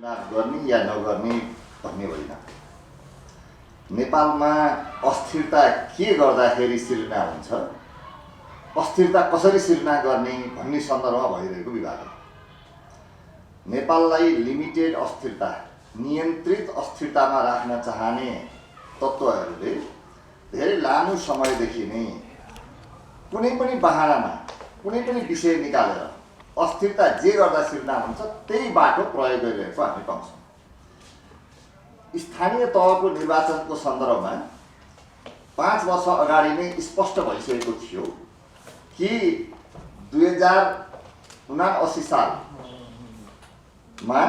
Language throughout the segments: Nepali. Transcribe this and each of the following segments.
चुनाव गर्ने या नगर्ने भन्ने होइन। नेपालमा अस्थिरता के गर्दाखेरि सिर्जना हुन्छ, अस्थिरता कसरी सिर्जना गर्ने भन्ने सन्दर्भमा भइरहेको विवाद हो। नेपाललाई लिमिटेड अस्थिरता, नियन्त्रित अस्थिरतामा राख्न चाहने तत्त्वहरूले धेरै लामो समयदेखि नै कुनै पनि बहानामा कुनै पनि विषय निकालेर अस्थिरता जे गर्दा सिर्जना हुन्छ त्यही बाटो प्रयोग गरिरहेको हामी पाउँछौँ। स्थानीय तहको निर्वाचनको सन्दर्भमा 5 वर्ष अगाडि नै स्पष्ट भइसकेको थियो कि 2079 सालमा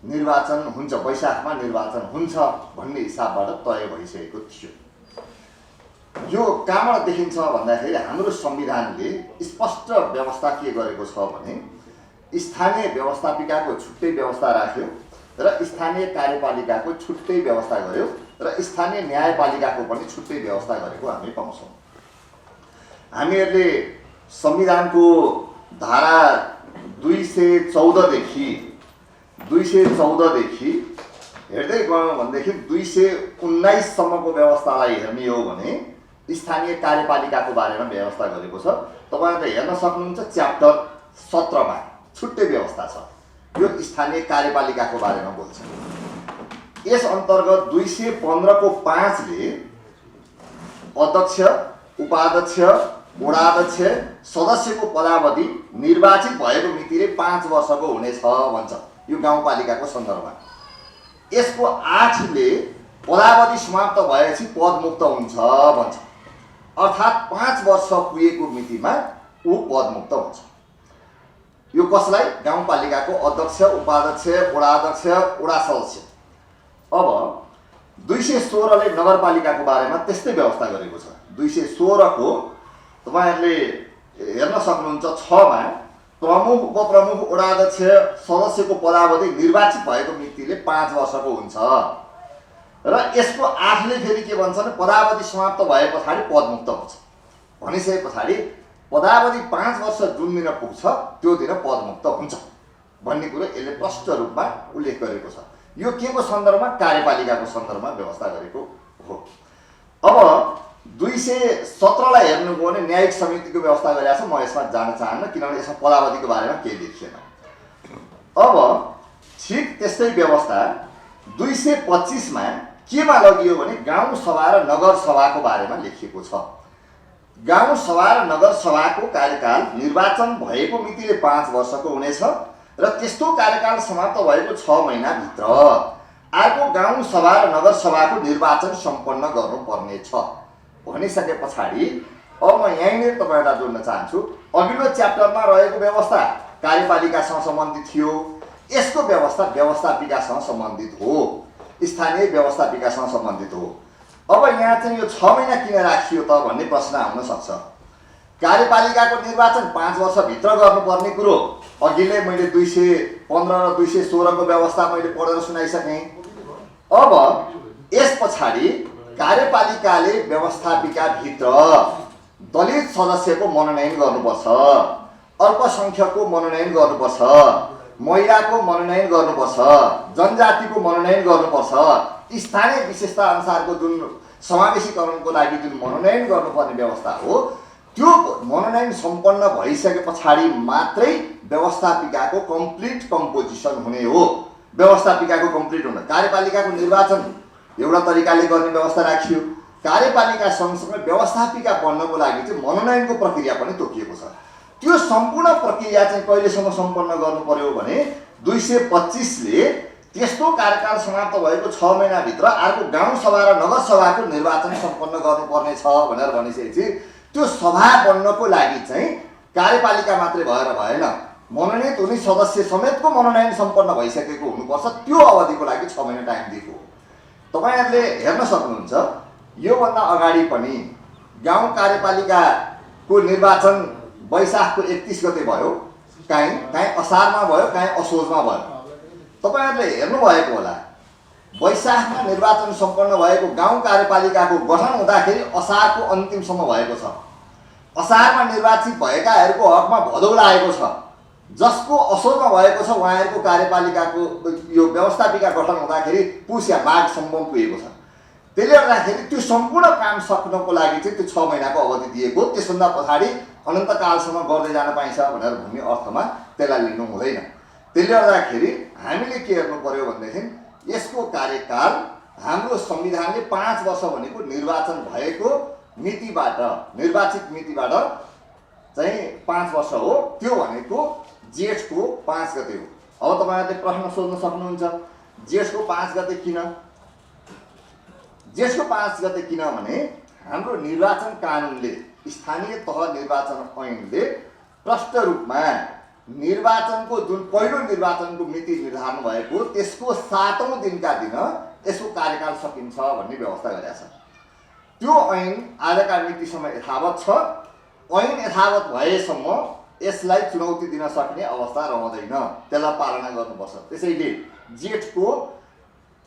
निर्वाचन हुन्छ, वैशाखमा निर्वाचन हुन्छ भन्ने हिसाबबाट तय भइसकेको थियो। यो कहाँबाट देखिन्छ भन्दाखेरि हाम्रो संविधानले स्पष्ट व्यवस्था के गरेको छ भने स्थानीय व्यवस्थापिकाको छुट्टै व्यवस्था राख्यो र स्थानीय कार्यपालिकाको छुट्टै व्यवस्था गर्यो र स्थानीय न्यायपालिकाको पनि छुट्टै व्यवस्था गरेको हामी पाउँछौँ। हामीहरूले संविधानको धारा 214 देखि हेर्दै गयौँ भनेदेखि 219 सम्मको व्यवस्थालाई हेर्ने हो भने स्थानीय कार्यपालिकाको बारेमा व्यवस्था गरेको छ। तपाईहरुले हेर्न सक्नुहुन्छ च्याप्टर 17 मा छुट्टै व्यवस्था छ, यो स्थानीय कार्यपालिकाको बारेमा बोल्छ। यस अन्तर्गत 215 को 5 ले अध्यक्ष, उपाध्यक्ष, वडाध्यक्ष, सदस्यको पदावधि निर्वाचित भएको मितिले 5 वर्षको हुनेछ भन्छ, यो गाउँपालिकाको सन्दर्भमा। यसको 8 ले पदावधि समाप्त भएपछि पदमुक्त हुन्छ भन्छ, अर्थात् 5 वर्ष पुगेको मितिमा ऊ पदमुक्त हुन्छ। यो कसलाई? गाउँपालिकाको अध्यक्ष, उपाध्यक्ष, वडाध्यक्ष, वडा सदस्य। अब 216 ले नगरपालिकाको बारेमा त्यस्तै व्यवस्था गरेको छ। 216 को तपाईहरुले हेर्न सक्नुहुन्छ 6 मा प्रमुख, उपप्रमुख, वडाध्यक्ष, सदस्यको पदावधि निर्वाचित भएको मितिले 5 वर्षको हुन्छ र यसको 8 ले फेरि के भन्छ भने पदावधि समाप्त भए पछाडि पदमुक्त हुन्छ। भनिसके पछाडि पदावधि 5 वर्ष जुन दिन पुग्छ त्यो दिन पदमुक्त हुन्छ भन्ने कुरो यसले प्रष्ट रूपमा उल्लेख गरेको छ। यो के को सन्दर्भमा? कार्यपालिकाको सन्दर्भमा व्यवस्था गरेको हो। अब 217 लाई हेर्नुभयो भने न्यायिक समितिको व्यवस्था गरेको छ। म यसमा जान चाहन्न किनभने यसमा पदावधिको बारेमा केही लेखिएन। अब ठिक त्यस्तै व्यवस्था 225 मा केमा लगियो भने गाउँ सभा र नगर सभाको बारेमा लेखिएको छ। गाउँ सभा र नगर सभाको कार्यकाल निर्वाचन भएको मितिले 5 वर्षको हुनेछ र त्यस्तो कार्यकाल समाप्त भएको 6 महिनाभित्र अर्को गाउँ सभा र नगर सभाको निर्वाचन सम्पन्न गर्नुपर्ने छ भनिसके पछाडि अब म यहीँनिर तपाईहरुलाई जोड्न चाहन्छु। अघिल्लो च्याप्टरमा रहेको व्यवस्था कार्यपालिकासँग सम्बन्धित थियो, यसको व्यवस्था व्यवस्थापिकासँग सम्बन्धित हो, स्थानीय व्यवस्थापिकासँग सम्बन्धित हो। अब यहाँ चाहिँ यो 6 महिना किन राखियो त भन्ने प्रश्न आउन सक्छ। कार्यपालिकाको निर्वाचन 5 वर्षभित्र गर्नुपर्ने कुरो अघिल्लै मैले 215 र 216 को व्यवस्था मैले पढेर सुनाइसकेँ। अब यस पछाडि कार्यपालिकाले व्यवस्थापिकाभित्र दलित सदस्यको मनोनयन गर्नुपर्छ, अल्पसंख्यकको मनोनयन गर्नुपर्छ, महिलाको मनोनयन गर्नुपर्छ, जनजातिको मनोनयन गर्नुपर्छ, स्थानीय विशेषता अनुसारको जुन समावेशीकरणको लागि जुन मनोनयन गर्नुपर्ने व्यवस्था हो त्यो मनोनयन सम्पन्न भइसके पछाडि मात्रै व्यवस्थापिकाको कम्प्लिट कम्पोजिसन हुने हो। व्यवस्थापिकाको कम्प्लिट हुन कार्यपालिकाको निर्वाचन एउटा तरिकाले गर्ने व्यवस्था राखियो, कार्यपालिका सँगसँगै व्यवस्थापिका बन्नको लागि चाहिँ मनोनयनको प्रक्रिया पनि तोकिएको छ। त्यो सम्पूर्ण प्रक्रिया चाहिँ कहिलेसम्म सम्पन्न गर्नु पर्यो भने 225 ले त्यस्तो कार्यकाल समाप्त भएको 6 महिनाभित्र अर्को गाउँ सभा र नगर सभाको निर्वाचन सम्पन्न गर्नुपर्ने छ भनेर भनिसकेपछि त्यो सभा बन्नको लागि चाहिँ कार्यपालिका मात्रै भएर भएन, मनोनित हुने सदस्य समेतको मनोनयन सम्पन्न भइसकेको हुनुपर्छ। त्यो अवधिको लागि 6 महिना टाइम दिएको हो। तपाईहरुले हेर्न सक्नुहुन्छ योभन्दा अगाडि पनि गाउँ कार्यपालिकाको निर्वाचन वैशाखको 31 गते भयो, काहीँ असारमा भयो, काहीँ असोजमा भयो। तपाईहरुले हेर्नु भएको होला वैशाखमा निर्वाचन सम्पन्न भएको गाउँ कार्यपालिकाको गठन हुँदाखेरि असारको अन्तिमसम्म भएको छ। असारमा निर्वाचित भएकाहरूको हकमा भदौ लागेको छ। जसको असोजमा भएको छ उहाँहरूको कार्यपालिकाको यो व्यवस्थापिका गठन हुँदाखेरि पुस या माघसम्म पुगेको छ। त्यसले गर्दाखेरि त्यो सम्पूर्ण काम सक्नको लागि चाहिँ त्यो 6 महिनाको अवधि दिएको, त्यसभन्दा पछाडि अनन्तकालसम्म गर्दै जान पाइन्छ भनेर भन्ने अर्थमा त्यसलाई लिनु हुँदैन। त्यसले गर्दाखेरि हामीले के गर्नु पर्यो भनेदेखि यसको कार्यकाल हाम्रो संविधानले 5 वर्ष भनेको निर्वाचन भएको मितिबाट, निर्वाचित मितिबाट चाहिँ 5 वर्ष हो। त्यो भनेको जेठको 5 गते हो। अब तपाईहरुले प्रश्न सोध्न सक्नुहुन्छ, जेठको 5 गते किन? जेठको 5 गते किनभने हाम्रो निर्वाचन कानुनले, स्थानीय तह निर्वाचन ऐनले प्रष्ट रूपमा निर्वाचनको जुन पहिलो निर्वाचनको मिति निर्धारण भएको त्यसको 7औं दिनका दिन यसको कार्यकाल सकिन्छ भन्ने व्यवस्था गरेको छ। त्यो ऐन आजका मितिसम्म यथावत छ। ऐन यथावत भएसम्म यसलाई चुनौती दिन सक्ने अवस्था रहँदैन, त्यसलाई पालना गर्नुपर्छ। त्यसैले जेठको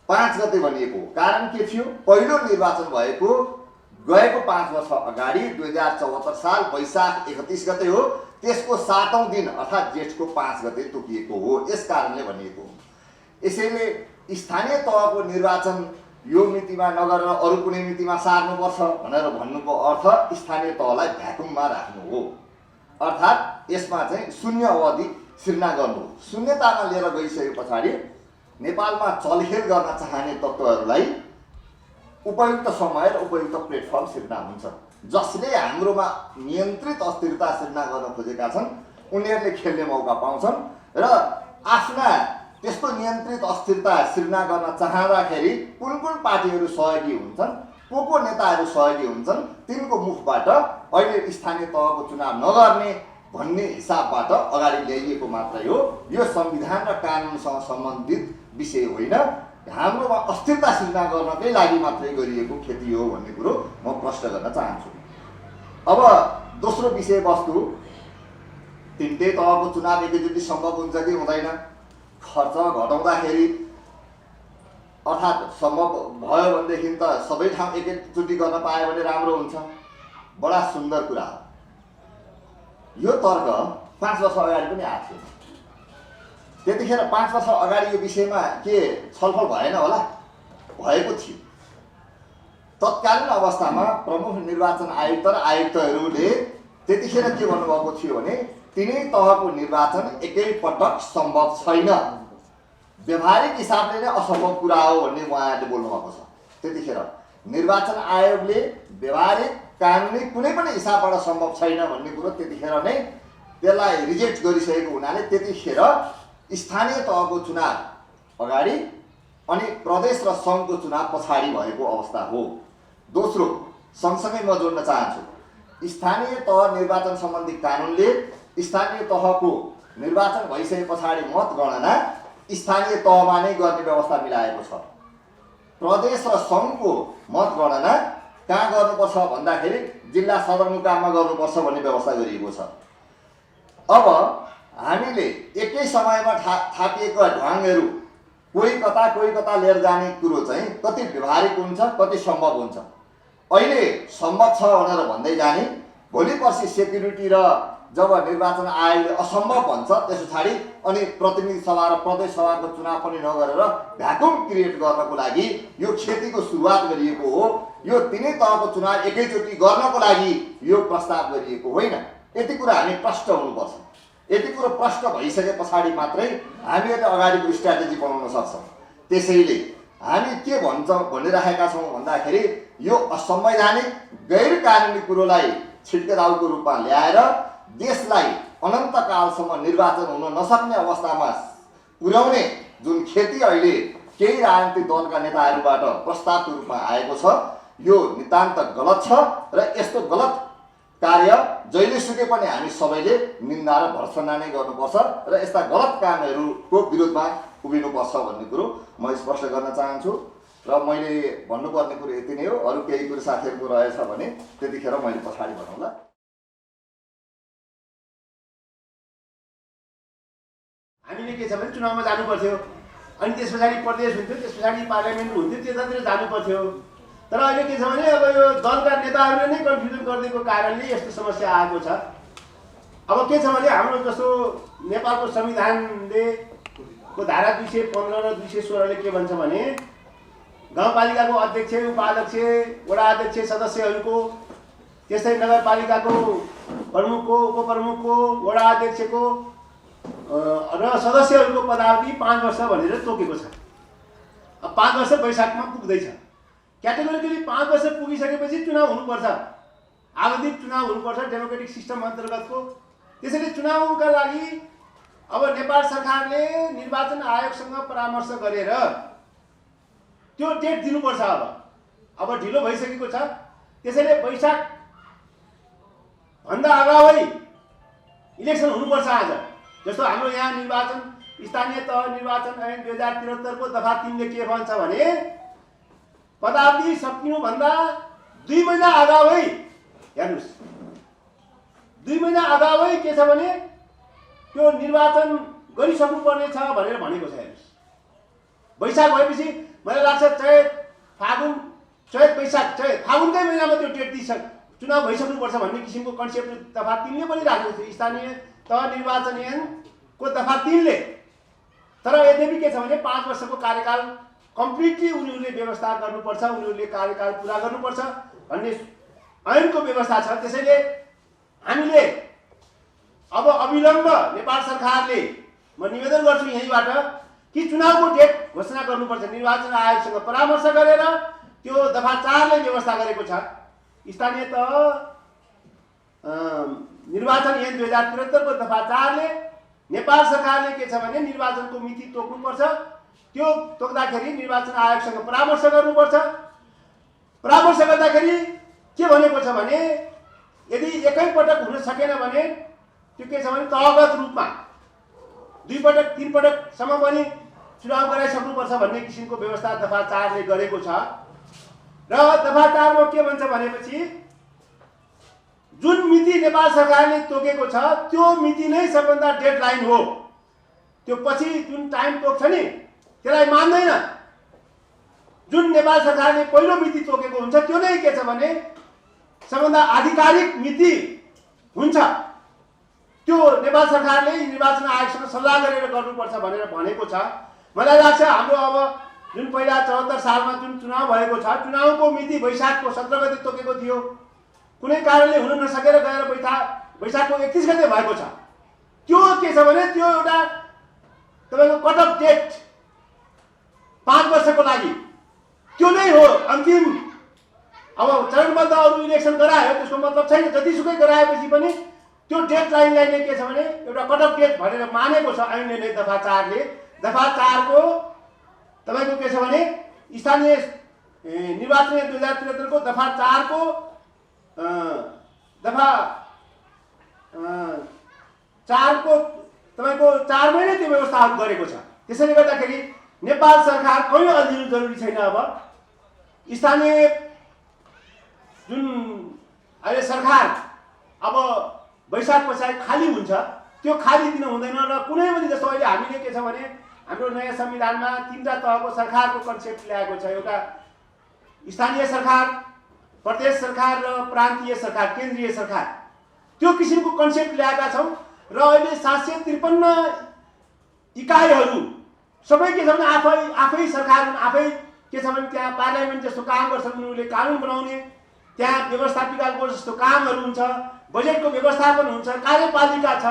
5 गते भनिएको कारण के थियो? पहिलो निर्वाचन भएको गएको 5 वर्ष अगाडि 2074 साल वैशाख 31 गते हो। त्यसको 7औं दिन अर्थात् जेठको 5 गते तोकिएको हो। यस कारणले भनिएको हो। यसैले स्थानीय तहको निर्वाचन यो मितिमा नगरेर अरू कुनै मितिमा सार्नुपर्छ भनेर भन्नुको अर्थ स्थानीय तहलाई भ्याकुममा राख्नु हो। अर्थात् यसमा चाहिँ शून्य अवधि सिर्जना गर्नु हो। शून्यतामा लिएर गइसके पछाडि नेपालमा चलखेल गर्न चाहने तत्त्वहरूलाई उपयुक्त समय र उपयुक्त प्लेटफर्म सिर्जना हुन्छ। जसले हाम्रोमा नियन्त्रित अस्थिरता सिर्जना गर्न खोजेका छन् उनीहरूले खेल्ने मौका पाउँछन् र आफ्ना त्यस्तो नियन्त्रित अस्थिरता सिर्जना गर्न चाहँदाखेरि कुन कुन पार्टीहरू सहयोगी हुन्छन्, को नेताहरू सहयोगी हुन्छन्, तिनको मुखबाट अहिले स्थानीय तहको चुनाव नगर्ने भन्ने हिसाबबाट अगाडि ल्याइएको मात्रै हो। यो संविधान र कानुनसँग सम्बन्धित विषय होइन, हाम्रोमा अस्थिरता सिर्जना गर्नकै लागि मात्रै गरिएको खेती हो भन्ने कुरो म प्रश्न गर्न चाहन्छु। अब दोस्रो विषयवस्तु, तिनटै तहको चुनाव एकैचोटि सम्भव हुन्छ कि हुँदैन? खर्च घटाउँदाखेरि अर्थात् सम्भव भयो भनेदेखि त सबै ठाउँ एकैचोटि गर्न पायो भने राम्रो हुन्छ। बडा सुन्दर कुरा हो। यो तर्क 5 वर्ष अगाडि पनि आएको थियो। त्यतिखेर 5 वर्ष अगाडि यो विषयमा के छलफल भएन होला? भएको थियो। तत्कालीन अवस्थामा प्रमुख निर्वाचन आयुक्त र आयुक्तहरूले त्यतिखेर के भन्नुभएको थियो भने तिनै तहको निर्वाचन एकैपटक सम्भव छैन, व्यवहारिक हिसाबले नै असम्भव कुरा हो भन्ने उहाँहरूले बोल्नुभएको छ। त्यतिखेर निर्वाचन आयोगले व्यवहारिक कानुनी कुनै पनि हिसाबबाट सम्भव छैन भन्ने कुरो त्यतिखेर नै त्यसलाई रिजेक्ट गरिसकेको हुनाले त्यतिखेर स्थानीय तहको चुनाव अगाडि अनि प्रदेश र सङ्घको चुनाव पछाडि भएको अवस्था हो। दोस्रो, सँगसँगै म जोड्न चाहन्छु, स्थानीय तह निर्वाचन सम्बन्धी कानुनले स्थानीय तहको निर्वाचन भइसके पछाडि मतगणना स्थानीय तहमा नै गर्ने व्यवस्था मिलाएको छ। प्रदेश र सङ्घको मतगणना कहाँ गर्नुपर्छ भन्दाखेरि जिल्ला सदरमुकाममा गर्नुपर्छ भन्ने व्यवस्था गरिएको छ। अब हामीले एकै समयमा थापिएका ढङ्गहरू कोही कता लिएर जाने कुरो चाहिँ कति व्यवहारिक हुन्छ, कति सम्भव हुन्छ। अहिले सम्भव छ भनेर भन्दै जाने, भोलि पर्सि सेक्युरिटी र जब निर्वाचन आयोगले असम्भव भन्छ त्यस पछाडि अनि प्रतिनिधि सभा र प्रदेश सभाको चुनाव पनि नगरेर भ्याकुम क्रिएट गर्नको लागि यो खेतीको सुरुवात गरिएको हो। यो तिनै तहको चुनाव एकैचोटि गर्नको लागि यो प्रस्ताव गरिएको होइन। यति कुरा हामी प्रष्ट हुनुपर्छ। यति कुरो प्रष्ट भइसके पछाडि मात्रै हामीहरूले अगाडिको स्ट्राटेजी बनाउन सक्छौँ। त्यसैले हामी के भनिराखेका छौँ भन्दाखेरि यो असंवैधानिक गैर कानुनी कुरोलाई छिड्केदाउको रूपमा ल्याएर देशलाई अनन्तकालसम्म निर्वाचन हुन नसक्ने अवस्थामा पुर्याउने जुन खेती अहिले केही राजनीतिक दलका नेताहरूबाट प्रस्तावको रूपमा आएको छ यो नितान्त गलत छ र यस्तो गलत कार्य जहिलेसुकै पनि हामी सबैले निन्दा र भर्त्सना नै गर्नुपर्छ र यस्ता गलत कामहरूको विरोधमा उभिनुपर्छ भन्ने कुरो म स्पष्ट गर्न चाहन्छु। र मैले भन्नुपर्ने कुरो यति नै हो। अरू केही कुरो साथीहरूको रहेछ भने त्यतिखेर मैले पछाडि भनौँला। हामीले के छ भने चुनावमा जानु पर्थ्यो, अनि त्यस पछाडि प्रदेश हुन्थ्यो, त्यस पछाडि पार्लियामेन्ट हुन्थ्यो, त्यतातिर जानु पर्थ्यो। तर अहिले के छ भने अब यो दलका नेताहरूले नै कन्फ्युजन गरिदिएको कारणले यस्तो समस्या आएको छ। अब के छ भने हाम्रो जस्तो नेपालको संविधानले को धारा 215 र 216ले के भन्छ भने गाउँपालिकाको अध्यक्ष, उपाध्यक्ष, वडा अध्यक्ष, सदस्यहरूको, त्यस्तै नगरपालिकाको प्रमुखको, उपप्रमुखको, वडा अध्यक्षको र सदस्यहरूको पदावधि 5 वर्ष भनेर तोकेको छ। अब 5 वर्ष वैशाखमा पुग्दैछ। क्याटेगोरिकली 5 वर्ष पुगिसकेपछि चुनाव हुनुपर्छ, आवधिक चुनाव हुनुपर्छ डेमोक्रेटिक सिस्टम अन्तर्गतको। त्यसैले चुनावका लागि अब नेपाल सरकारले निर्वाचन आयोगसँग परामर्श गरेर त्यो डेट दिनुपर्छ। अब ढिलो भइसकेको छ। त्यसैले वैशाख भन्दा अगावै इलेक्सन हुनुपर्छ। आज जस्तो हाम्रो यहाँ निर्वाचन स्थानीय तह निर्वाचन ऐन 2073 को दफा 3 ले के भन्छ भने पदावधि सकिनुभन्दा 2 महिना अगावै, हेर्नुस् 2 महिना अगावै के छ भने त्यो निर्वाचन गरिसक्नुपर्ने छ भनेर भनेको छ। हेर्नुस् वैशाख भएपछि मलाई लाग्छ चैत फागुन, चैत वैशाख, चैत फागुनकै महिनामा त्यो डेट चुनाव भइसक्नुपर्छ भन्ने किसिमको कन्सेप्ट दफा 3 ले पनि राखेको छ, स्थानीय तह निर्वाचन ऐनको दफा 3 ले। तर यद्यपि के छ भने 5 वर्षको कार्यकाल कम्प्लिटली उनीहरूले व्यवस्था गर्नुपर्छ, उनीहरूले कार्यकाल पुरा गर्नुपर्छ भन्ने ऐनको व्यवस्था छ। त्यसैले हामीले अब अविलम्ब नेपाल सरकारले, म निवेदन गर्छु यहीँबाट कि चुनावको डेट घोषणा गर्नुपर्छ। निर्वाचन आयोगसँग परामर्श गरेर त्यो दफा 4 ले व्यवस्था गरेको छ। स्थानीय तह निर्वाचन ऐन 2073 को दफा 4 ले नेपाल सरकारले के छ भने निर्वाचनको मिति तोक्नुपर्छ। त्यो तोक्दाखेरि निर्वाचन आयोगसँग परामर्श गर्नुपर्छ। परामर्श गर्दाखेरि के भनेको छ भने यदि एकैपटक हुन सकेन भने त्यो के छ भने तहगत रूपमा 2 पटक 3 पटकसम्म पनि चुनाव गराइसक्नुपर्छ भन्ने किसिमको व्यवस्था दफा 4 ले गरेको छ। र दफा 4 मा के भन्छ भनेपछि जुन मिति नेपाल सरकारले तोकेको छ त्यो मिति नै सबभन्दा डेडलाइन हो। त्यो पछि जुन टाइम तोक्छ नि त्यसलाई मान्दैन। जुन नेपाल सरकारले पहिलो मिति तोकेको हुन्छ त्यो नै के छ भने सबभन्दा आधिकारिक मिति हुन्छ। त्यो नेपाल सरकारले निर्वाचन आयोगसँग सल्लाह गरेर गर्नुपर्छ भनेर भनेको छ। मलाई लाग्छ हाम्रो अब जुन पहिला 74 सालमा जुन चुनाव भएको छ, चुनावको मिति वैशाखको 17 गते तोकेको थियो। कुनै कारणले हुन नसकेर गएर वैशाखको 31 गते भएको छ। त्यो के छ भने त्यो एउटा तपाईको कट अफ डेट 5 वर्षको लागि त्यो नै हो अन्तिम। अब चरणबद्ध अरु इलेक्सन गरायो त्यसको मतलब छैन। जतिसुकै गराएपछि पनि त्यो डेडलाइनलाई नै के छ भने एउटा कट अफ डेट भनेर मानेको छ ऐनले नै दफा 4 ले। दफा 4 को तपाईको के छ भने स्थानीय निर्वाचन 2073 को दफा 4 को दफा 4 को तपाईको 4 मै नै त्यो व्यवस्थाहरू गरेको छ। त्यसैले गर्दाखेरि नेपाल सरकार कहिले अल्झिनु जरुरी छैन। अब स्थानीय जुन अहिले सरकार अब वैशाख पछाडि खाली हुन्छ त्यो खाली दिन हुँदैन। र कुनै पनि जस्तो अहिले हामीले के छ भने हाम्रो नयाँ संविधानमा 3टा तहको सरकारको कन्सेप्ट ल्याएको छ। एउटा स्थानीय सरकार, प्रदेश सरकार र प्रान्तीय सरकार, केन्द्रीय सरकार। त्यो किसिमको कन्सेप्ट ल्याएका छौं। र अहिले 753 इकाइहरू सबै के छ भने आफै सरकार हुन्। आफै के छ भने त्यहाँ पार्लियामेन्ट जस्तो काम गर्छन्, उनीहरूले कानुन बनाउने, त्यहाँ व्यवस्थापिका बोर्ड जस्तो कामहरू हुन्छ, बजेटको व्यवस्थापन हुन्छ, कार्यपालिका छ।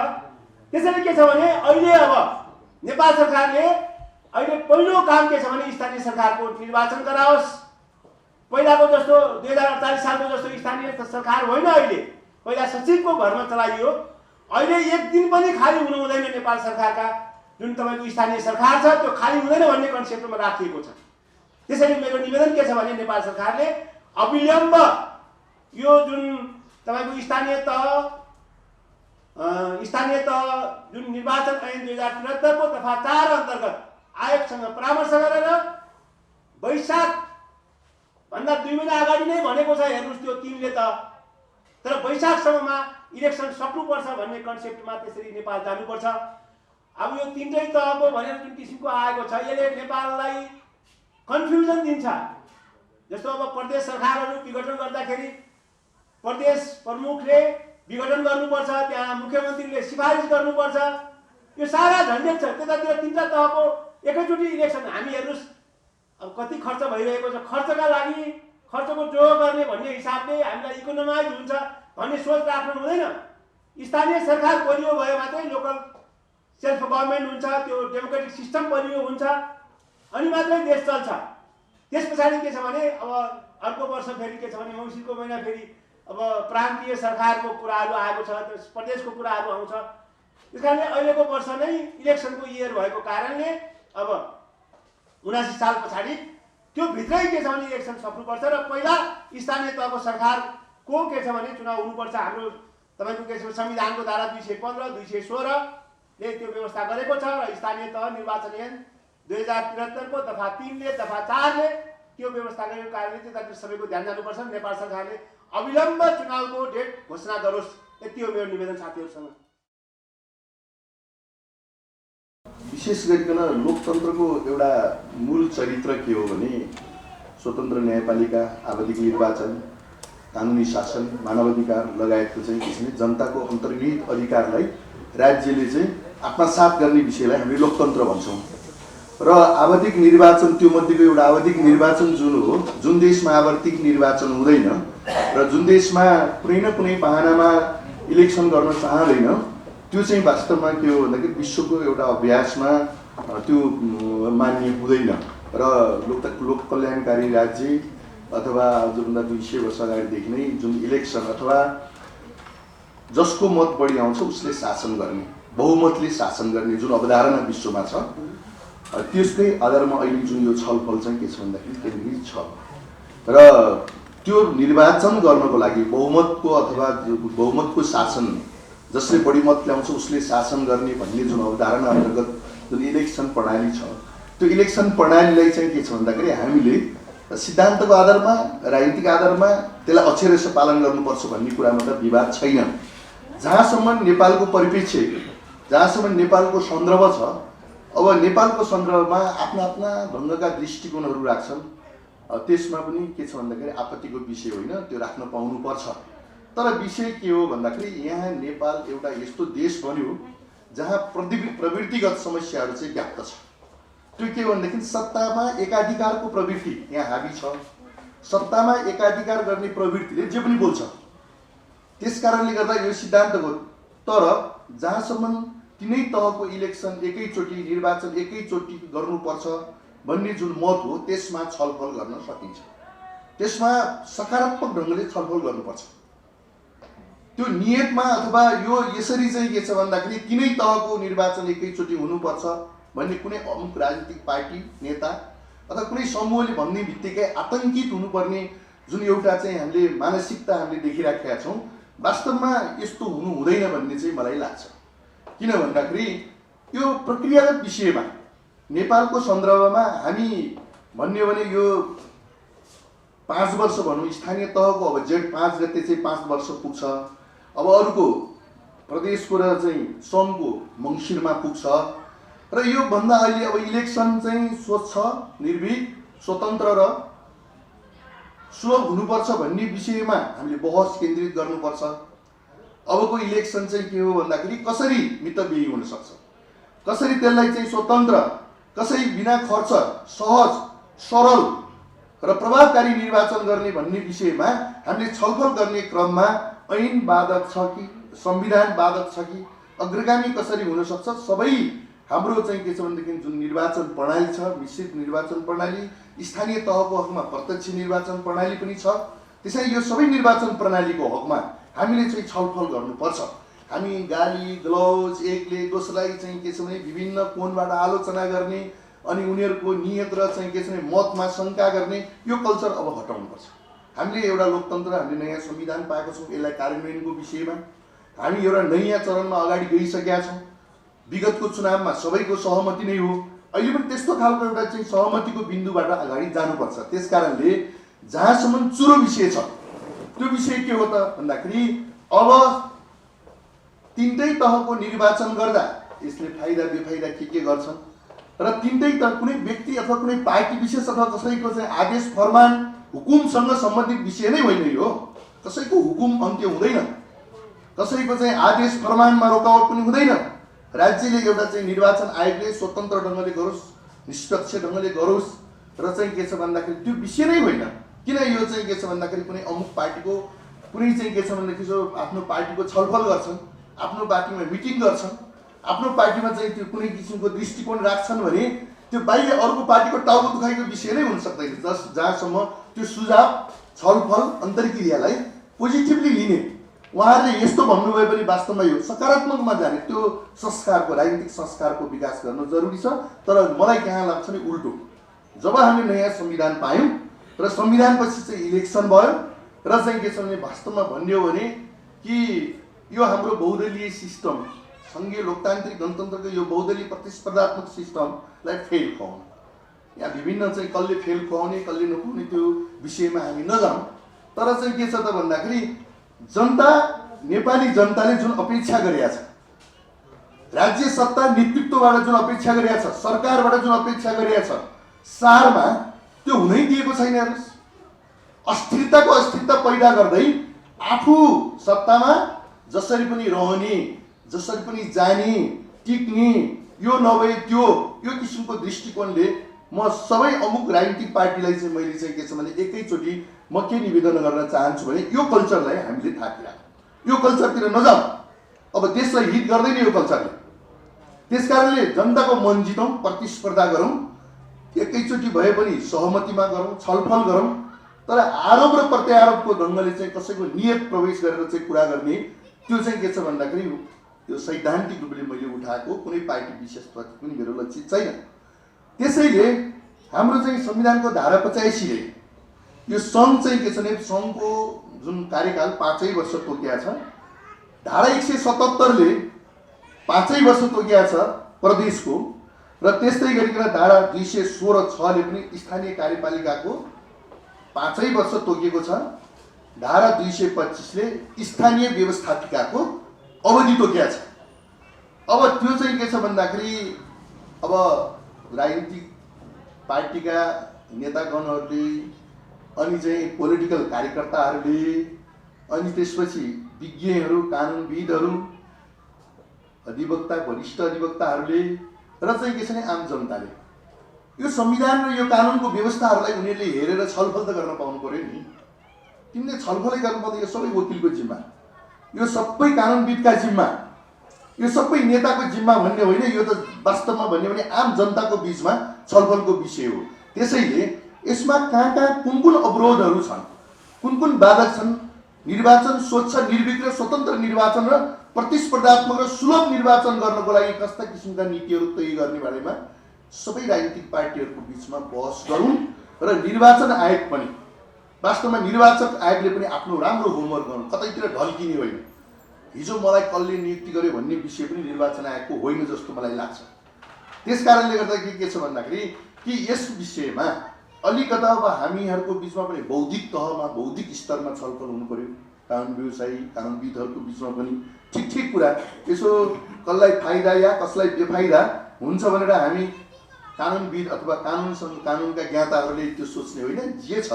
त्यसैले के छ भने अहिले अब नेपाल सरकारले अहिले पहिलो काम के छ भने स्थानीय सरकारको निर्वाचन गराओस्। पहिलाको जस्तो 2048 सालको जस्तो स्थानीय सरकार होइन। अहिले पहिला सचिवको भरमा चलाइयो। अहिले एक दिन पनि खाली हुनु हुँदैन। नेपाल सरकारका जुन तपाईको स्थानीय सरकार छ त्यो खाली हुँदैन भन्ने कन्सेप्टमा राखिएको छ। त्यसैले मेरो निवेदन के छ भने नेपाल सरकारले अविलम्ब यो जुन तपाईको स्थानीय तह जुन निर्वाचन ऐन 2073 को दफा 4 अन्तर्गत आयोगसँग परामर्श गरेर वैशाख भन्दा 2 महिना अगाडि नै भनेको छ। हेर्नुस् त्यो 3 ले त तर वैशाखसम्ममा इलेक्सन सक्नुपर्छ भन्ने कन्सेप्टमा त्यसरी नेपाल जानुपर्छ। अब यो 3टै तहको भनेर जुन किसिमको आएको छ यसले नेपाललाई कन्फ्युजन दिन्छ। जस्तो अब प्रदेश सरकारहरू विघटन गर्दाखेरि प्रदेश प्रमुखले विघटन गर्नुपर्छ, त्यहाँ मुख्यमन्त्रीले सिफारिस गर्नुपर्छ, यो सारा झन्झट छ। त्यतातिर 3-4 तहको एकैचोटि इलेक्सन हामी हेर्नुहोस् अब कति खर्च भइरहेको छ। खर्चका लागि खर्चको जो गर्ने भन्ने हिसाबले हामीलाई इकोनोमाइज हुन्छ भन्ने सोच राख्नु हुँदैन। स्थानीय सरकार बलियो भए मात्रै लोकल सेल्फ गभर्मेन्ट हुन्छ, त्यो डेमोक्रेटिक सिस्टम बलियो हुन्छ, अनि मात्रै देश चल्छ। त्यस पछाडि के छ भने अब अर्को वर्ष फेरि के छ भने मङ्सिरको महिना फेरि अब प्रान्तीय सरकारको कुराहरू आएको छ, प्रदेशको कुराहरू आउँछ। त्यस कारणले अहिलेको वर्ष नै इलेक्सनको इयर भएको कारणले अब 79 साल पछाडि त्यो भित्रै के छ भने इलेक्सन सक्नुपर्छ र पहिला स्थानीय तहको सरकारको के छ भने चुनाव हुनुपर्छ। हाम्रो तपाईँको के छ भने संविधानको धारा 215, 216 ले त्यो व्यवस्था गरेको छ र स्थानीय तह निर्वाचन ऐन 2073 को दफा 3 ले दफा 4 ले त्यो व्यवस्था गरेको कारणले त्यतातिर सबैको ध्यान जानुपर्छ। नेपाल सरकारले अविलम्ब चुनावको डेट घोषणा गरोस्। यति हो मेरो निवेदन साथीहरूसँग। विशेष गरिकन लोकतन्त्रको एउटा मूल चरित्र के हो भने स्वतन्त्र न्यायपालिका, आवधिक निर्वाचन, कानुनी शासन, मानवाधिकार लगायतको चाहिँ किसिमले जनताको अन्तर्निहित अधिकारलाई राज्यले चाहिँ आत्मसात गर्ने विषयलाई हामीले लोकतन्त्र भन्छौँ। र आवधिक निर्वाचन त्यो मध्येको एउटा आवधिक निर्वाचन जुन हो, जुन देशमा आवधिक निर्वाचन हुँदैन र जुन देशमा कुनै न कुनै बहानामा इलेक्सन गर्न चाहँदैन, त्यो चाहिँ वास्तवमा के हो भन्दाखेरि विश्वको एउटा अभ्यासमा त्यो मान्य हुँदैन। र लोक कल्याणकारी राज्य अथवा जोभन्दा 200 वर्ष अगाडिदेखि नै जुन इलेक्सन अथवा जसको मत बढी आउँछ उसले शासन गर्ने, बहुमतले शासन गर्ने जुन अवधारणा विश्वमा छ, त्यसकै आधारमा अहिले जुन यो छलफल चाहिँ के छ भन्दाखेरि केन्द्रित छ। र त्यो निर्वाचन गर्नको लागि बहुमतको शासन, जसले बढी मत ल्याउँछ उसले शासन गर्ने भन्ने जुन अवधारणा अन्तर्गत जुन इलेक्सन प्रणाली छ, त्यो इलेक्सन प्रणालीलाई चाहिँ के छ भन्दाखेरि हामीले सिद्धान्तको आधारमा, राजनीतिक आधारमा त्यसलाई अक्षरश पालन गर्नुपर्छ भन्ने कुरामा त विवाद छैन। जहाँसम्म नेपालको परिप्रेक्ष्य, जहाँसम्म नेपालको सन्दर्भ छ, अब नेपालको सन्दर्भमा आफ्ना आफ्ना ढङ्गका दृष्टिकोणहरू राख्छन्। त्यसमा पनि के छ भन्दाखेरि आपत्तिको विषय होइन, त्यो राख्न पाउनुपर्छ। तर विषय के हो भन्दाखेरि यहाँ नेपाल एउटा यस्तो देश बन्यो जहाँ प्रवृत्तिगत समस्याहरू चाहिँ व्याप्त छ। त्यो के भनेदेखि सत्तामा एकाधिकारको प्रवृत्ति यहाँ हाबी छ। सत्तामा एकाधिकार गर्ने प्रवृत्तिले जे पनि बोल्छ। त्यस कारणले गर्दा यो सिद्धान्तको, तर जहाँसम्म तिनै तहको इलेक्सन एकैचोटि, निर्वाचन एकैचोटि गर्नुपर्छ भन्ने जुन मत हो त्यसमा छलफल गर्न सकिन्छ। त्यसमा सकारात्मक ढङ्गले छलफल गर्नुपर्छ। त्यो नियतमा अथवा यो यसरी चाहिँ के छ भन्दाखेरि तिनै तहको निर्वाचन एकैचोटि हुनुपर्छ भन्ने कुनै अमुक राजनीतिक पार्टी नेता अथवा कुनै समूहले भन्ने बित्तिकै आतङ्कित हुनुपर्ने जुन एउटा चाहिँ हामीले मानसिकता हामीले देखिराखेका छौँ, वास्तवमा यस्तो हुनु हुँदैन भन्ने चाहिँ मलाई लाग्छ। किन भन्दाखेरि यो प्रक्रियागत विषयमा नेपालको सन्दर्भमा हामी भन्ने भने यो 5 वर्ष भनौँ, स्थानीय तहको अब जेठ 5 गते चाहिँ 5 वर्ष पुग्छ। अब अरूको प्रदेशको र चाहिँ सङ्घको मङ्सिरमा पुग्छ र यो भन्दा अहिले अब इलेक्सन चाहिँ स्वच्छ, निर्भीक, स्वतन्त्र र सुलभ हुनुपर्छ भन्ने विषयमा हामीले बहस केन्द्रित गर्नुपर्छ। अबको इलेक्सन चाहिँ के हो भन्दाखेरि कसरी मितव्ययी हुन सक्छ, कसरी त्यसलाई चाहिँ स्वतन्त्र, कसरी बिना खर्च, सहज, सरल र प्रभावकारी निर्वाचन गर्ने भन्ने विषयमा हामीले छलफल गर्ने क्रममा ऐन बाधक छ कि संविधान बाधक छ कि अग्रगामी कसरी हुन सक्छ, सबै हाम्रो चाहिँ के छ भनेदेखि जुन निर्वाचन प्रणाली छ, मिश्रित निर्वाचन प्रणाली, स्थानीय तहको हकमा प्रत्यक्ष निर्वाचन प्रणाली पनि छ। त्यसैले यो सबै निर्वाचन प्रणालीको हकमा हामीले चाहिँ छलफल गर्नुपर्छ। हामी गाली गलौज, एकले दोस्रोलाई चाहिँ के छ भने विभिन्न कोणबाट आलोचना गर्ने अनि उनीहरूको नियत र चाहिँ के छ भने मतमा शङ्का गर्ने यो कल्चर अब हटाउनुपर्छ। हामीले एउटा लोकतन्त्र, हामीले नयाँ संविधान पाएको छौँ, यसलाई कार्यान्वयनको विषयमा हामी एउटा नयाँ चरणमा अगाडि गइसकेका छौँ। विगतको चुनावमा सबैको सहमति नै हो, अहिले पनि त्यस्तो खालको एउटा चाहिँ सहमतिको बिन्दुबाट अगाडि जानुपर्छ। त्यस कारणले जहाँसम्म चुरो विषय छ त्यो विषय के हो त भन्दाखेरि अब तिनटै तहको निर्वाचन गर्दा यसले फाइदा बेफाइदा के गर्छन् र तिनटै तह कुनै व्यक्ति अथवा कुनै पार्टी विशेष अथवा कसैको चाहिँ आदेश फरमान हुकुमसँग सम्बन्धित विषय नै होइन यो। कसैको हुकुम अन्त्य हुँदैन, कसैको चाहिँ आदेश फरमानमा रोकावट पनि हुँदैन। राज्यले एउटा चाहिँ निर्वाचन आयोगले स्वतन्त्र ढङ्गले गरोस्, निष्पक्ष ढङ्गले गरोस् र चाहिँ के छ भन्दाखेरि त्यो विषय नै होइन। किन यो चाहिँ के छ भन्दाखेरि कुनै अमुक पार्टीको कुनै चाहिँ के छ भनेदेखि जो आफ्नो पार्टीको छलफल गर्छन्, आफ्नो पार्टीमा मिटिङ गर्छन्, आफ्नो पार्टीमा चाहिँ त्यो कुनै किसिमको दृष्टिकोण राख्छन् भने त्यो बाहिर अर्को पार्टीको टाउको दुखाइको विषय नै हुन सक्दैन। जहाँसम्म त्यो सुझाव छलफल अन्तर्क्रियालाई पोजिटिभली लिने, उहाँहरूले यस्तो भन्नुभयो भने वास्तवमा यो सकारात्मकमा जाने, त्यो संस्कारको राजनीतिक संस्कारको विकास गर्न जरुरी छ। तर मलाई कहाँ लाग्छ नि उल्टो, जब हामीले नयाँ संविधान पायौँ र संविधानपछि चाहिँ इलेक्सन भयो र चाहिँ के छ भने वास्तवमा भन्यो भने कि यो हाम्रो बहुदलीय सिस्टम, सङ्घीय लोकतान्त्रिक गणतन्त्रको यो बहुदलीय प्रतिस्पर्धात्मक सिस्टमलाई फेल खुवाउनु, यहाँ विभिन्न चाहिँ कसले फेल खुवाउने कसले नखुवाउने त्यो विषयमा हामी नजाउँ। तर चाहिँ के छ त भन्दाखेरि जनता, नेपाली जनताले जुन अपेक्षा गरेका छ, राज्य सत्ता नेतृत्वबाट जुन अपेक्षा गरेका छ, सरकारबाट जुन अपेक्षा गरेका छ, सारमा त्यो हुनै दिएको छैन। हेर्नुहोस्, अस्थिरताको अस्थिरता पैदा गर्दै आफू सत्तामा जसरी पनि रहने, जसरी पनि जाने, टिक्ने, यो नभए त्यो, यो किसिमको दृष्टिकोणले म सबै अमुक राजनीतिक पार्टीलाई चाहिँ मैले चाहिँ के छ भने एकैचोटि म के निवेदन गर्न चाहन्छु भने यो कल्चरलाई हामीले थाकिराखौँ, यो कल्चरतिर नजाउँ। अब देशलाई हित गर्दैन यो कल्चरले। त्यसकारणले जनताको मन जितौँ, प्रतिस्पर्धा गरौँ, एकैचोटि भए पनि सहमतिमा गरौँ, छलफल गरौँ। तर आरोप र प्रत्यारोपको ढङ्गले चाहिँ कसैको नियत प्रवेश गरेर चाहिँ कुरा गर्ने त्यो चाहिँ के छ भन्दाखेरि यो सैद्धान्तिक रूपले मैले उठाएको कुनै पार्टी विशेषप्रति पनि मेरो लक्ष्य छैन। त्यसैले हाम्रो चाहिँ संविधानको धारा 85ले यो सङ्घ चाहिँ के छ भने सङ्घको जुन कार्यकाल 5 वर्ष तोकिया छ, धारा 177ले 5 वर्ष तोकिया छ प्रदेशको, र त्यस्तै गरिकन धारा 216(6) ले पनि स्थानीय कार्यपालिकाको 5 वर्ष तोकिएको छ। धारा 225ले स्थानीय व्यवस्थापिकाको अवधि तोकिया छ। अब त्यो चाहिँ के छ भन्दाखेरि अब राजनीतिक पार्टीका नेतागणहरूले अनि चाहिँ पोलिटिकल कार्यकर्ताहरूले अनि त्यसपछि विज्ञहरू, कानुनविदहरू, अधिवक्ता, वरिष्ठ अधिवक्ताहरूले र चाहिँ के छ भने आम जनताले यो संविधान र यो कानुनको व्यवस्थाहरूलाई उनीहरूले हेरेर छलफल त गर्न पाउनु पर्यो नि। तिमीले छलफलै गर्नु पर्दैन, यो सबै वकिलको जिम्मा, यो सबै कानुनविदका जिम्मा, यो सबै नेताको जिम्मा भन्ने होइन, यो त वास्तवमा भन्यो भने आम जनताको बिचमा छलफलको विषय हो। त्यसैले यसमा कहाँ कुन कुन अवरोधहरू छन्, कुन कुन बाधक छन्, निर्वाचन स्वच्छ, निर्भीक र स्वतन्त्र निर्वाचन र प्रतिस्पर्धात्मक र सुलभ निर्वाचन गर्नको लागि कस्ता किसिमका नीतिहरू तय गर्ने बारेमा सबै राजनीतिक पार्टीहरूको बिचमा बहस गरौँ। र निर्वाचन आयोग पनि वास्तवमा निर्वाचक आयोगले पनि आफ्नो राम्रो होमवर्क गर्नु, कतैतिर ढल्किने होइन। हिजो मलाई कसले नियुक्ति गर्यो भन्ने विषय पनि निर्वाचन आयोगको होइन जस्तो मलाई लाग्छ। त्यसकारणले गर्दा के छ भन्दाखेरि कि यस विषयमा अलिकता अब हामीहरूको बिचमा पनि बौद्धिक तहमा, बौद्धिक स्तरमा छलफल हुनु पर्यो। कानुन व्यवसायी, कानुनविदहरूको बिचमा पनि ठिक कुरा, यसो कसलाई फाइदा या कसलाई बेफाइदा हुन्छ भनेर हामी कानुनविद अथवा कानुनका ज्ञाताहरूले त्यो सोच्ने होइन। जे छ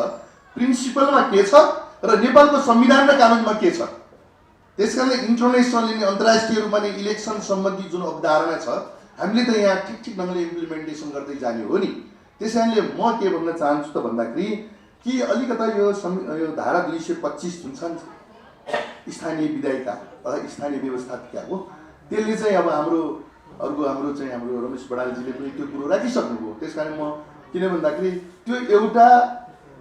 प्रिन्सिपलमा के छ र नेपालको संविधान र कानुनमा के छ। त्यसकारणले इन्टरनेसनल अनि अन्तर्राष्ट्रिय रूपमा नै इलेक्सन सम्बन्धी जुन अवधारणा छ हामीले त यहाँ ठिक ढङ्गले इम्प्लिमेन्टेसन गर्दै जाने हो नि। त्यसैले म के भन्न चाहन्छु त भन्दाखेरि कि अलिकता यो धारा 225 जुन छ स्थानीय विधायिका स्थानीय व्यवस्थापिकाको, त्यसले चाहिँ अब हाम्रो रमेश बडालजीले पनि त्यो कुरो राखिसक्नुभयो। त्यसकारण म किन भन्दाखेरि त्यो एउटा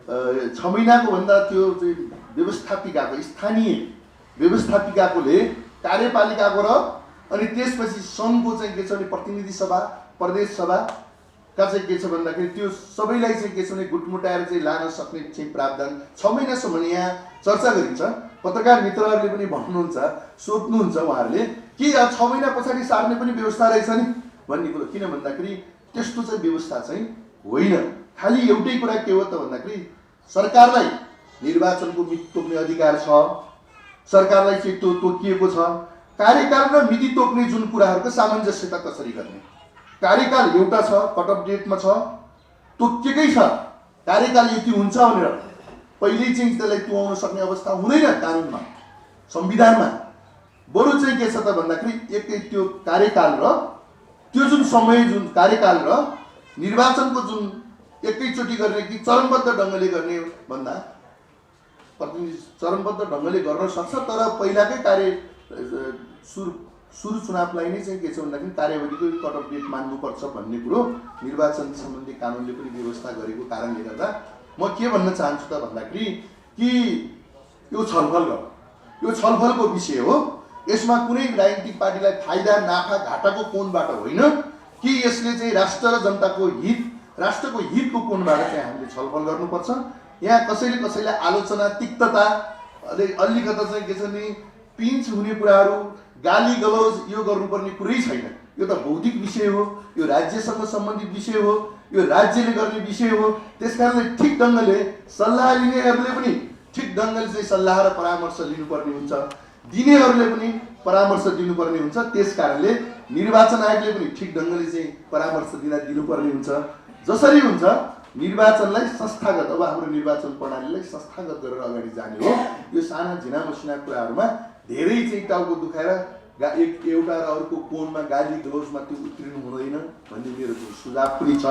6 महिनाको भन्दा त्यो चाहिँ व्यवस्थापिकाको, स्थानीय व्यवस्थापिकाकोले कार्यपालिकाको र अनि त्यसपछि सङ्घको चाहिँ के छ भने प्रतिनिधि सभा, प्रदेश सभाका चाहिँ के छ भन्दाखेरि त्यो सबैलाई चाहिँ के छ भने गुटमुटाएर चाहिँ लान सक्ने चाहिँ प्रावधान 6 महिनासम्म यहाँ चर्चा गरिन्छ। पत्रकार मित्रहरूले पनि भन्नुहुन्छ, सोध्नुहुन्छ उहाँहरूले कि 6 महिना पछाडि सार्ने पनि व्यवस्था रहेछ नि भन्ने कुरो। किन भन्दाखेरि त्यस्तो चाहिँ व्यवस्था चाहिँ होइन। खालि एउटै कुरा के हो त भन्दाखेरि सरकारलाई निर्वाचनको मिति तोक्ने अधिकार छ, सरकारलाई चाहिँ त्यो तोकिएको छ। कार्यकाल र मिति तोक्ने जुन कुराहरूको सामञ्जस्यता कसरी गर्ने, कार्यकाल एउटा छ, कट अफ डेटमा छ, तोकिएकै छ, कार्यकाल यति हुन्छ भनेर पहिल्यै चाहिँ त्यसलाई तुहाउन सक्ने अवस्था हुँदैन कानुनमा, संविधानमा। बरु चाहिँ के छ त भन्दाखेरि एकै त्यो कार्यकाल र त्यो जुन समय जुन कार्यकाल र निर्वाचनको जुन एकैचोटि गर्ने कि चरणबद्ध ढङ्गले गर्ने भन्दा प्रतिनिधि चरणबद्ध ढङ्गले गर्न सक्छ, तर पहिलाकै सुरु चुनावलाई नै चाहिँ के छ भन्दाखेरि कार्यविधिको कट अफ डेट मान्नुपर्छ भन्ने कुरो निर्वाचन सम्बन्धी कानुनले पनि व्यवस्था गरेको कारणले गर्दा म के भन्न चाहन्छु त भन्दाखेरि कि यो छलफलको विषय हो। यसमा कुनै राजनीतिक पार्टीलाई फाइदा नाफा घाटाको कोणबाट होइन कि यसले चाहिँ राष्ट्र र जनताको हित, राष्ट्रको हितको कोणबाट चाहिँ हामीले छलफल गर्नुपर्छ। यहाँ कसैले कसैलाई आलोचना, तिक्तता, अलिकता चाहिँ के छ नि पिन्च हुने कुराहरू, गाली गलौज यो गर्नुपर्ने कुरै छैन। यो त बौद्धिक विषय हो, यो राज्यसँग सम्बन्धित विषय हो, यो राज्यले गर्ने विषय हो। त्यसकारणले ठिक ढङ्गले सल्लाह लिनेहरूले पनि ठिक ढङ्गले चाहिँ सल्लाह र परामर्श लिनुपर्ने हुन्छ, दिनेहरूले पनि परामर्श दिनुपर्ने हुन्छ। त्यसकारणले निर्वाचन आयोगले पनि ठिक ढङ्गले चाहिँ परामर्श दिनुपर्ने हुन्छ। जसरी हुन्छ निर्वाचनलाई संस्थागत, अब हाम्रो निर्वाचन प्रणालीलाई संस्थागत गरेर अगाडि जाने हो। यो साना झिना मसिना कुराहरूमा धेरै चाहिँ टाउको दुखाएर एउटा र अर्को कोणमा गाली गलौजमा त्यो उत्रिनु हुँदैन भन्ने मेरो सुझाव पनि छ।